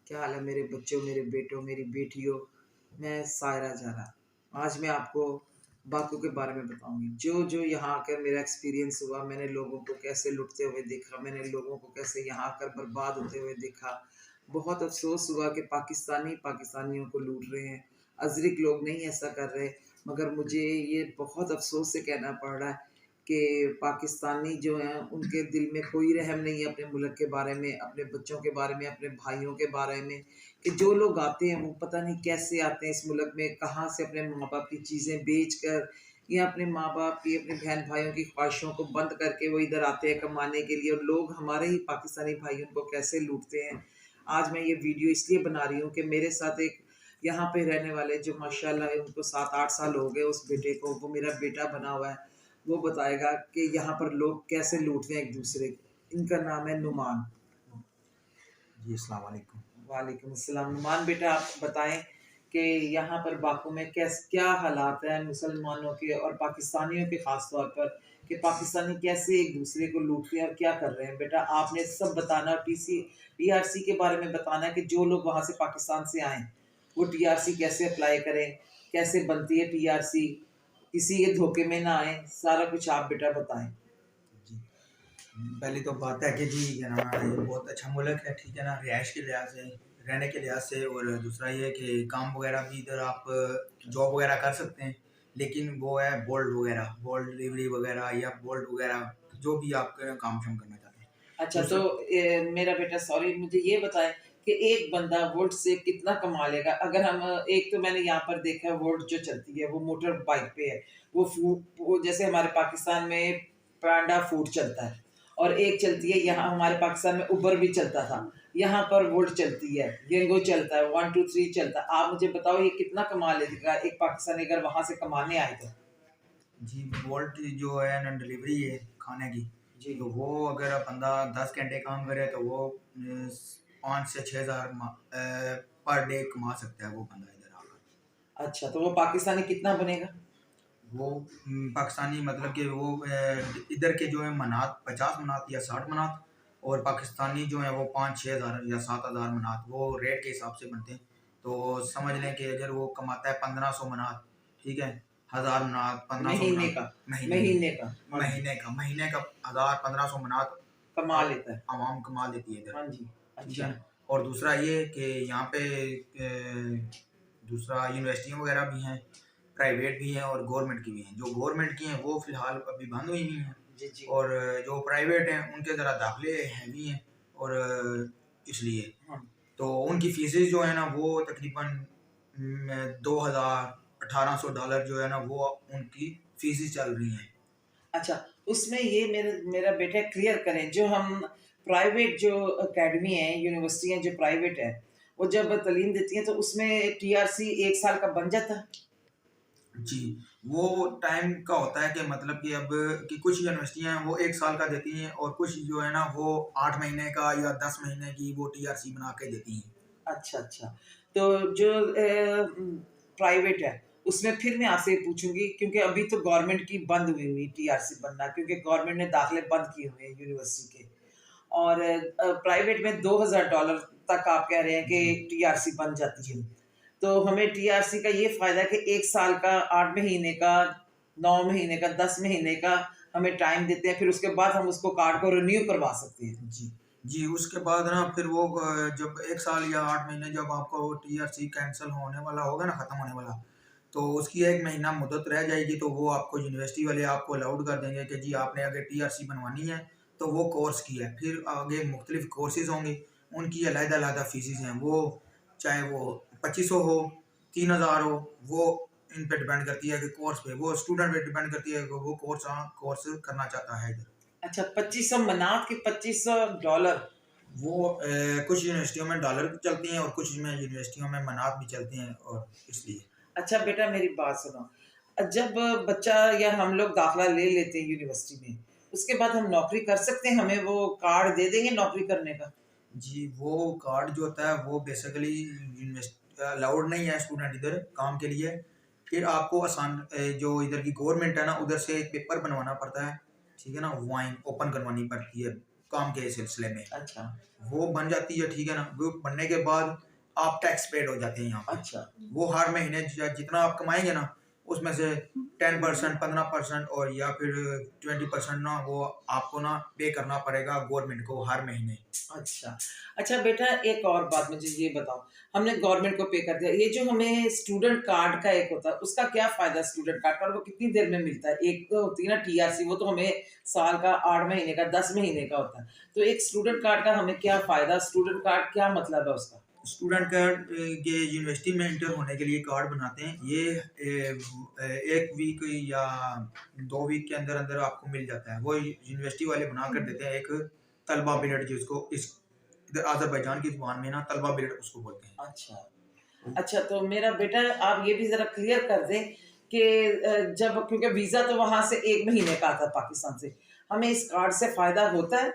क्या हाल है मेरे बच्चों, मेरे बेटों, मेरी बेटियों। मैं सायरा जरा। आज मैं आपको बाकू के बारे में बताऊंगी। जो जो यहाँ आकर मेरा एक्सपीरियंस हुआ, मैंने लोगों को कैसे लुटते हुए देखा, मैंने लोगों को कैसे यहाँ आकर बर्बाद होते हुए देखा। बहुत अफसोस हुआ कि पाकिस्तानी पाकिस्तानियों को लूट रहे हैं। अजरिक लोग नहीं ऐसा कर रहे। मगर मुझे ये बहुत अफसोस से कहना पड़ रहा है कि पाकिस्तानी जो हैं उनके दिल में कोई रहम नहीं है अपने मुल्क के बारे में, अपने बच्चों के बारे में, अपने भाइयों के बारे में। कि जो लोग आते हैं वो पता नहीं कैसे आते हैं इस मुल्क में, कहाँ से अपने माँ बाप की चीज़ें बेच कर या अपने माँ बाप की, अपने बहन भाइयों की ख्वाहिशों को बंद करके वो इधर आते हैं कमाने के लिए, और लोग हमारे ही पाकिस्तानी भाई उनको कैसे लूटते हैं। आज मैं ये वीडियो इसलिए बना रही हूँ कि मेरे साथ एक यहाँ पे रहने वाले जो माशाल्लाह उनको 7-8 साल हो गए उस बेटे को, वो मेरा बेटा बना हुआ है। वो बताएगा कि यहाँ पर लोग कैसे लूटते हैं एक दूसरे को। इनका नाम है नुमान। जी अस्सलाम वालेकुम। वालेकुम अस्सलाम। नुमान बेटा, आप बताएं कि यहाँ पर बाकू में क्या हालात हैं मुसलमानों के और पाकिस्तानियों के ख़ास तौर पर, कि पाकिस्तानी कैसे एक दूसरे को लूटते हैं और क्या कर रहे हैं। बेटा आपने सब बताना, टीआरसी के बारे में बताना कि जो लोग वहाँ से पाकिस्तान से आएँ वो टीआरसी कैसे अप्लाई करें, कैसे बनती है टीआरसी, किसी के धोखे में ना आए। सारा कुछ आप बेटा बताएं। जी, पहली तो बात है कि जी क्या नाम है, ये बहुत अच्छा मुल्क है, ठीक है ना, रिहाइश के लिहाज से, रहने के लिहाज से। और दूसरा ये है कि काम वगैरह भी इधर आप जॉब वगैरह कर सकते हैं, लेकिन वो है बोल्ट वगैरह, बोल्ट डिलीवरी वगैरह या बोल्ट वगैरह, जो भी आप काम शाम करना चाहते हैं। अच्छा, तो दूसरा मेरा बेटा सॉरी, मुझे ये बताएं कि एक बंदा वोल्ट से कितना कमा लेगा। अगर हम एक तो मैंने यहाँ पर देखा है वोल्ट जो चलती है वो मोटर बाइक पे है। वो जैसे हमारे पाकिस्तान में पांडा फूड चलता है, और एक चलती है यहाँ हमारे पाकिस्तान में उबर भी चलता था। यहाँ पर वोल्ट चलती है, येंगो चलता है, 123 चलता है। आप मुझे बताओ ये कितना कमा लेगा एक पाकिस्तानी अगर वहां से कमाने आए तो। जी, बोल्ट जो है ना डिलीवरी है खाने की, जी। तो वो अगर बंदा 10 घंटे काम करे तो वो 5 से 6 हज़ार पर डे कमा सकता है वो बंदा इधर आकर। अच्छा, तो वो पाकिस्तानी कितना बनेगा? वो पाकिस्तानी मतलब कि वो इधर के जो है मनात 50 मनात या 60 मनात, और पाकिस्तानी जो है वो 5-6 हज़ार या 7 हज़ार मनात, वो रेट के हिसाब से बनते हैं। तो समझ लें कि अगर वो कमाता है 1500 मनात, ठीक है, 1000 मनात, 1500 मनात, महीने का? महीने महीने का, हाँ जी। महीने का 1000-1500 मनात कमा लेता है। आवाम कमा लेती है इधर, हाँ जी। ठीक है अच्छा। ना। और दूसरा ये कि यहाँ पे दूसरा यूनिवर्सिटियाँ वगैरह भी हैं, प्राइवेट भी हैं और गवर्नमेंट की भी हैं। जो गवर्नमेंट की हैं वो फ़िलहाल अभी बंद हुई हुई हैं, जी, जी। और जो प्राइवेट हैं उनके ज़रा दाखिले हैवी हैं, और इसलिए हाँ। तो उनकी फ़ीसेस जो है ना वो तकरीबन 2000 $1800 जो है ना वो उनकी फ़ीसेस चल रही हैं। अच्छा, उसमें ये मेरा बेटा क्लियर करें, जो हम प्राइवेट जो अकेडमी है, यूनिवर्सिटियाँ जो प्राइवेट है, वो जब तालीम देती हैं तो उसमें टीआरसी 1 साल का बन जाता है? जी, वो टाइम का होता है कि मतलब कि अब कि कुछ यूनिवर्सिटियाँ हैं वो 1 साल का देती हैं, और कुछ जो है ना वो 8 महीने का या 10 महीने की वो टीआरसी बना के देती हैं। अच्छा, अच्छा। तो जो प्राइवेट है, उसमें फिर मैं आपसे ये पूछूँगी, क्योंकि अभी तो गवर्नमेंट की बंद हुई हुई टीआरसी बनना, क्योंकि गवर्नमेंट ने दाखिले बंद किए हुए हैं यूनिवर्सिटी के। और प्राइवेट में $2000 तक आप कह रहे हैं जी, कि टीआरसी बन जाती है। जी। तो हमें टीआरसी का ये फ़ायदा है कि 1 साल का, 8 महीने का, 9 महीने का, 10 महीने का हमें टाइम देते हैं, फिर उसके बाद हम उसको कार्ड को रिन्यू करवा सकते हैं। जी, जी, उसके बाद ना फिर वो जब 1 साल या 8 महीने जब आपका वो टीआरसी कैंसल होने वाला होगा ना, ख़त्म होने वाला, तो उसकी 1 महीना मुद्दत रह जाएगी, तो वो आपको यूनिवर्सिटी वाले आपको अलाउड कर देंगे कि जी आपने अगर टीआरसी बनवानी है, तो वो कोर्स की है। फिर आगे मुख्तलिफ कोर्सेज़ होंगे, उनकी अलग-अलग फ़ीसेस हैं। वो चाहे वो 2500 हो, 3000 हो, वो इन पे डिपेंड करती है कि कोर्स पे, वो स्टूडेंट पे डिपेंड करती है कि वो कोर्स करना चाहता है इधर। अच्छा, 2500 मनात के $2500। वो कुछ यूनिवर्सिटियों में डॉलर भी चलती हैं और कुछ में यूनिवर्सिटियों में मनात भी चलती हैं, और इसलिए अच्छा बेटा, मेरी बात सुनो। जब बच्चा या हम लोग दाखिला ले लेते हैं यूनिवर्सिटी में, उसके बाद हम नौकरी कर सकते हैं? हमें वो कार्ड दे देंगे नौकरी करने का? जी, वो कार्ड जो होता है वो बेसिकली यूनिवर्सिटी अलाउड नहीं है स्टूडेंट इधर काम के लिए। फिर आपको जो इधर की गवर्नमेंट है ना, उधर से एक पेपर बनवाना पड़ता है, ठीक है ना, वाइन ओपन करवानी पड़ती है, काम के सिलसिले में। अच्छा वो बन जाती है, ठीक है ना। वो बनने के बाद आप टैक्स पेड हो जाते हैं यहाँ पे। अच्छा वो हर महीने जितना आप कमाएंगे ना, उसमें से 10%, 15% और या फिर 20% ना वो आपको ना पे करना पड़ेगा गवर्नमेंट को हर महीने। अच्छा। अच्छा बेटा, एक और बात मुझे ये बताओ, हमने गवर्नमेंट को पे कर दिया, ये जो हमें स्टूडेंट कार्ड का एक होता है, उसका क्या फ़ायदा स्टूडेंट कार्ड का, और वो कितनी देर में मिलता है? एक तो होती है ना टीआरसी, वो तो हमें साल का 8 महीने का, 10 महीने का होता है। तो एक स्टूडेंट कार्ड का हमें क्या फ़ायदा? स्टूडेंट कार्ड क्या मतलब है उसका? स्टूडेंट कार्ड के यूनिवर्सिटी में इंटर होने के लिए कार्ड बनाते हैं। ये 1 वीक या 2 वीक के अंदर अंदर आपको मिल जाता है। वो यूनिवर्सिटी वाले बना कर देते हैं एक तलबा बिलेट, जिसको इस इधर अज़रबैजान की ज़ुबान में ना तलबा बिलेट उसको बोलते हैं। अच्छा। अच्छा, तो मेरा बेटा आप ये भी ज़रा क्लियर कर दें कि जब, क्योंकि वीज़ा तो वहाँ से 1 महीने का आता है पाकिस्तान से, हमें इस कार्ड से फ़ायदा होता है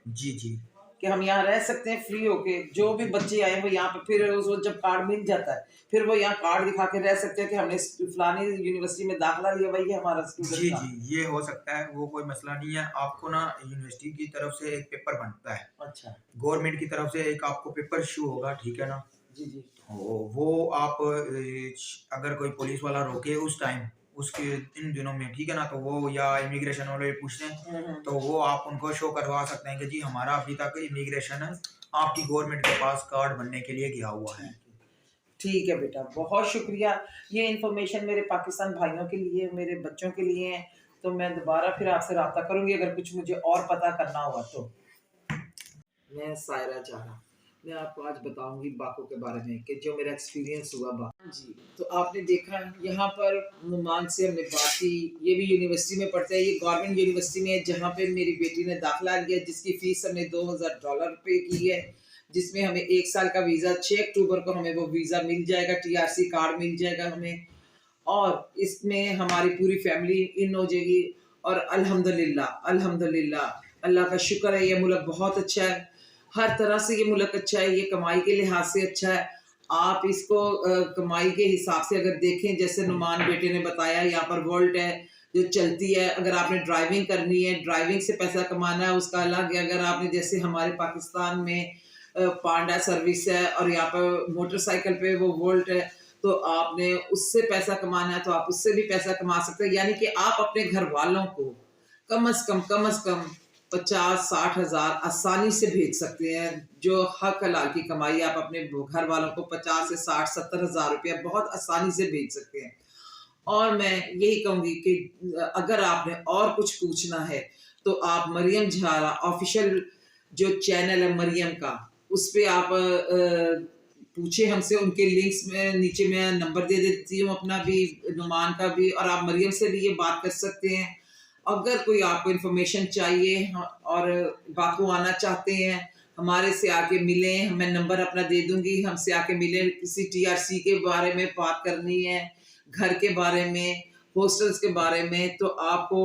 जी जी। कि हम यहाँ रह सकते हैं फ्री होके? जो भी बच्चे आए वो यहाँ पे फिर उसको जब कार्ड मिल जाता है, फिर वो यहाँ कार्ड दिखा के रह सकते हैं कि हमने फलानी यूनिवर्सिटी में दाखिला लिया, वही है हमारा स्टूडेंट जी का। जी, ये हो सकता है, वो कोई मसला नहीं है। आपको ना यूनिवर्सिटी की तरफ से एक पेपर बनता है, अच्छा। गवर्नमेंट की तरफ से एक आपको पेपर इशू होगा, ठीक है ना। जी, जी। वो आप अगर कोई पुलिस वाला रोके उस टाइम, उसके इन दिनों में, ठीक है ना, तो वो या इमिग्रेशन वाले पूछते हैं, हुँ, हुँ। तो वो आप उनको शो करवा सकते हैं कि जी हमारा अभी तक इमिग्रेशन आपकी गवर्नमेंट के पास कार्ड बनने के लिए गया हुआ है। ठीक है। ठीक है बेटा, बहुत शुक्रिया। ये इन्फॉर्मेशन मेरे पाकिस्तान भाइयों के लिए, मेरे बच्चों के लिए है, तो मैं दोबारा फिर आपसे राब्ता करूँगी अगर कुछ मुझे और पता करना हुआ तो। मैं सायरा जहाँ, मैं आपको आज बताऊँगी बाको के बारे में कि जो मेरा एक्सपीरियंस हुआ जी, तो आपने देखा यहाँ पर नुमान से हमने बात की, ये भी यूनिवर्सिटी में पढ़ता है, ये गवर्नमेंट यूनिवर्सिटी में है जहाँ पे मेरी बेटी ने दाखिला लिया, जिसकी फ़ीस हमने $2000 पे की है, जिसमें हमें 1 साल का वीज़ा, 6 अक्टूबर को हमें वो वीज़ा मिल जाएगा, टीआरसी कार्ड मिल जाएगा हमें, और इसमें हमारी पूरी फैमिली इन हो जाएगी। और अल्हम्दुलिल्लाह, अल्हम्दुलिल्लाह, अल्लाह का शुक्र है, ये मुल्क बहुत अच्छा है, हर तरह से ये मुल्क अच्छा है, ये कमाई के लिहाज से अच्छा है। आप इसको कमाई के हिसाब से अगर देखें, जैसे नुमान बेटे ने बताया, यहाँ पर वोल्ट है जो चलती है, अगर आपने ड्राइविंग करनी है, ड्राइविंग से पैसा कमाना है उसका अलग है, अगर आपने जैसे हमारे पाकिस्तान में पांडा सर्विस है और यहाँ पर मोटरसाइकिल पे वो वोल्ट है, तो आपने उससे पैसा कमाना है तो आप उससे भी पैसा कमा सकते हैं। यानी कि आप अपने घर वालों को कम अज कम 50-60 हज़ार आसानी से भेज सकते हैं। जो हक हलाल की कमाई आप अपने घर वालों को 50 से 60-70 हज़ार रुपया बहुत आसानी से भेज सकते हैं। और मैं यही कहूँगी कि अगर आपने और कुछ पूछना है तो आप मरियम झारा ऑफिशियल जो चैनल है मरियम का, उस पे आप पूछे हमसे, उनके लिंक्स में नीचे मैं नंबर दे देती हूँ अपना भी, नुमान का भी, और आप मरियम से भी ये बात कर सकते हैं। अगर कोई आपको इन्फॉर्मेशन चाहिए और बाकू आना चाहते हैं, हमारे से आके मिलें, मैं नंबर अपना दे दूंगी, हमसे आके मिलें, किसी टीआरसी के बारे में बात करनी है, घर के बारे में, हॉस्टल्स के बारे में, तो आपको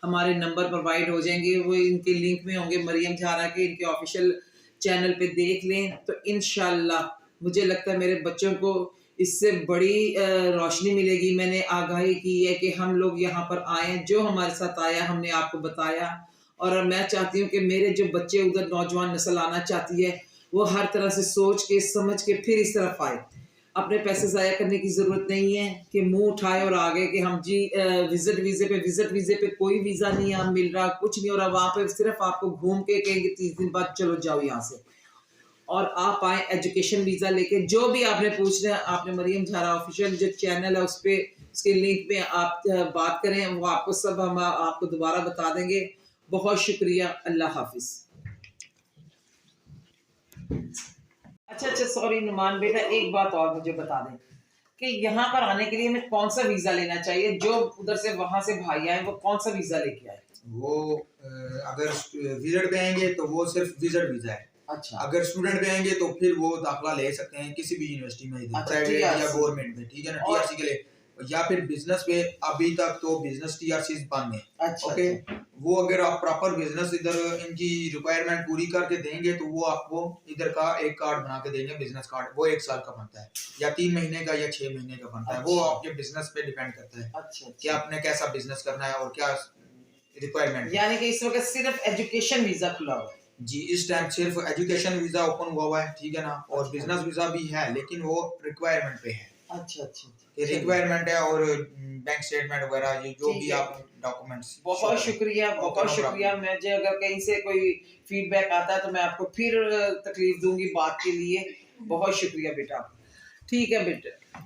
हमारे नंबर प्रोवाइड हो जाएंगे, वो इनके लिंक में होंगे मरियम झारा के, इनके ऑफिशियल चैनल पे देख लें। तो इंशाल्लाह मुझे लगता है मेरे बच्चों को इससे बड़ी रोशनी मिलेगी। मैंने आगाही की है कि हम लोग यहाँ पर आए, जो हमारे साथ आया हमने आपको बताया, और मैं चाहती हूँ कि मेरे जो बच्चे उधर नौजवान नस्ल आना चाहती है, वो हर तरह से सोच के समझ के फिर इस तरफ आए। अपने पैसे ज़ाया करने की ज़रूरत नहीं है कि मुंह उठाए और आ गए कि हम जी विजिट वीज़े पे कोई वीज़ा नहीं है, मिल रहा, कुछ नहीं हो रहा, वहाँ पे सिर्फ आपको घूम के कहेंगे 30 दिन बाद चलो जाओ यहाँ से, और आप आए एजुकेशन वीज़ा लेके। जो भी आपने पूछना है, आपने मरियम झारा ऑफिशियल जो चैनल है उस पे, उसके लिंक पे आप बात करें, वो आपको सब हम आपको दोबारा बता देंगे। बहुत शुक्रिया, अल्लाह हाफिज। अच्छा, सॉरी नुमान बेटा, एक बात और मुझे बता दें कि यहाँ पर आने के लिए हमें कौन सा वीज़ा लेना चाहिए? जो उधर से वहां से भाई आए वो कौन सा वीज़ा लेके आए? वो अगर विजिट पे आएंगे तो वो सिर्फ विजिट वीजा है। अच्छा। अगर स्टूडेंट पे आएंगे तो फिर वो दाखिला ले सकते हैं किसी भी यूनिवर्सिटी में, अच्छा, प्राइवेट या TRC। गवर्नमेंट में, ठीक है ना, और टीआरसी के लिए। या फिर बिजनेस पे अभी तक तो बिजनेस टीआरसी बंद है। अच्छा, ओके, अच्छा। वो अगर आप प्रॉपर बिजनेस इधर इनकी रिक्वायरमेंट पूरी करके देंगे तो वो आपको इधर का एक कार्ड बना के देंगे, बिजनेस कार्ड। वो 1 साल का बनता है या 3 महीने का या 6 महीने का बनता है। वो अच्छा। आपके बिजनेस पे डिपेंड करता है अच्छा, कि अच्छा। आपने कैसा बिजनेस करना है और क्या रिक्वायरमेंट। यानी कि इस वक्त सिर्फ एजुकेशन वीजा खुला हुआ है। जी, इस टाइम सिर्फ एजुकेशन वीजा ओपन हुआ है, ठीक है ना, और अच्छा। बिजनेस वीजा भी है, लेकिन वो रिक्वायरमेंट पे है। अच्छा अच्छा ये चलिए, रिक्वायरमेंट है, और बैंक स्टेटमेंट वगैरह ये जो ठीक भी है। आप डॉक्यूमेंट्स शो बहुत करें। शुक्रिया, ओके, बहुत नो शुक्रिया। प्रॉब्लम। मुझे अगर कहीं से कोई फीडबैक आता है तो मैं आपको फिर तकलीफ दूँगी बात के लिए। बहुत शुक्रिया बेटा। ठीक है बेटा।